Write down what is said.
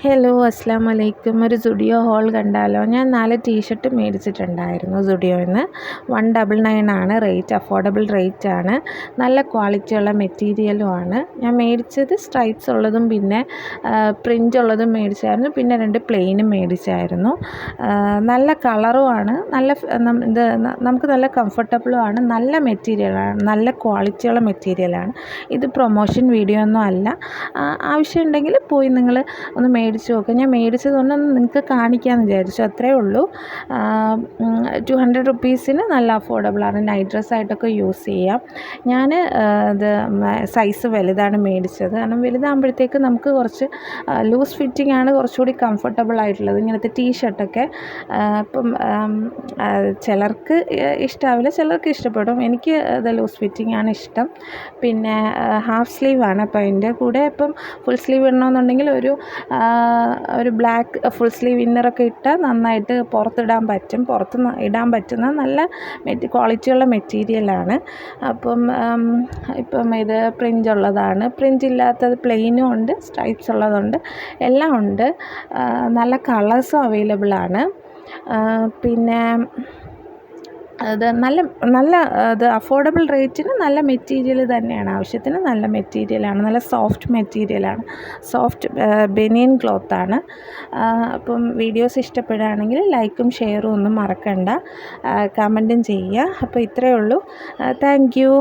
Hello അസ്സാം വലൈക്കും. ഒരു സുഡിയോ ഹോൾ കണ്ടാലോ? ഞാൻ 4 ടീഷർട്ട് മേടിച്ചിട്ടുണ്ടായിരുന്നു സുഡിയോയിൽ നിന്ന്. 199 ആണ് റേറ്റ്, അഫോർഡബിൾ റേറ്റ് ആണ്. നല്ല ക്വാളിറ്റിയുള്ള മെറ്റീരിയലും ആണ്. ഞാൻ മേടിച്ചത് സ്ട്രൈപ്സ് ഉള്ളതും പിന്നെ പ്രിൻ്റ് ഉള്ളതും മേടിച്ചായിരുന്നു, പിന്നെ 2 പ്ലെയിനും മേടിച്ചായിരുന്നു. നല്ല കളറുമാണ്, ഇത് നമുക്ക് നല്ല കംഫർട്ടബിളും ആണ്. നല്ല മെറ്റീരിയലാണ്, നല്ല ക്വാളിറ്റിയുള്ള മെറ്റീരിയലാണ്. ഇത് പ്രൊമോഷൻ വീഡിയോ ഒന്നും അല്ല. ആവശ്യമുണ്ടെങ്കിൽ പോയി നിങ്ങൾ ഒന്ന് മേടിച്ച് നോക്കുക. ഞാൻ മേടിച്ചതുകൊണ്ടൊന്ന് നിങ്ങൾക്ക് കാണിക്കാമെന്ന് വിചാരിച്ചു, അത്രയേ ഉള്ളൂ. 200 റുപ്പീസിന് നല്ല അഫോർഡബിളാണ്. നൈറ്റ് ഡ്രസ്സായിട്ടൊക്കെ യൂസ് ചെയ്യാം. ഞാൻ ഇത് സൈസ് വലുതാണ് മേടിച്ചത്. കാരണം വലുതാകുമ്പോഴത്തേക്ക് നമുക്ക് കുറച്ച് ലൂസ് ഫിറ്റിംഗ് ആണ് കുറച്ചുകൂടി കംഫർട്ടബിൾ ആയിട്ടുള്ളത്. ഇങ്ങനത്തെ ടീഷർട്ടൊക്കെ ഇപ്പം ചിലർക്ക് ഇഷ്ടമാവില്ല, ചിലർക്ക് ഇഷ്ടപ്പെടും. എനിക്ക് ഇത് ലൂസ് ഫിറ്റിംഗ് ആണ് ഇഷ്ടം. പിന്നെ ഹാഫ് സ്ലീവ് ആണ്. അപ്പോൾ അതിൻ്റെ കൂടെ ഇപ്പം ഫുൾ സ്ലീവ് ഇടണമെന്നുണ്ടെങ്കിൽ ഒരു ബ്ലാക്ക് ഫുൾ സ്ലീവ് ഇന്നറൊക്കെ ഇട്ടാൽ നന്നായിട്ട് പുറത്തിടാൻ പറ്റുന്ന നല്ല ക്വാളിറ്റിയുള്ള മെറ്റീരിയലാണ്. ഇപ്പം ഇത് പ്രിൻ്റ് ഉള്ളതാണ്, പ്രിൻ്റ് ഇല്ലാത്തത് പ്ലെയിനും ഉണ്ട്, സ്ട്രൈപ്സ് ഉള്ളതുണ്ട്, എല്ലാം ഉണ്ട്. നല്ല കളേഴ്സും അവൈലബിളാണ്. പിന്നെ അത് നല്ല ഇത് അഫോർഡബിൾ റേറ്റിന് നല്ല മെറ്റീരിയൽ തന്നെയാണ്. ആവശ്യത്തിന് നല്ല മെറ്റീരിയലാണ്, നല്ല സോഫ്റ്റ് മെറ്റീരിയലാണ്, സോഫ്റ്റ് ബനിയൻ ക്ലോത്താണ്. അപ്പം വീഡിയോസ് ഇഷ്ടപ്പെടുകയാണെങ്കിൽ ലൈക്കും ഷെയറും ഒന്നും മറക്കണ്ട, കമൻറ്റും ചെയ്യുക. അപ്പോൾ ഇത്രയേ ഉള്ളൂ. Thank you.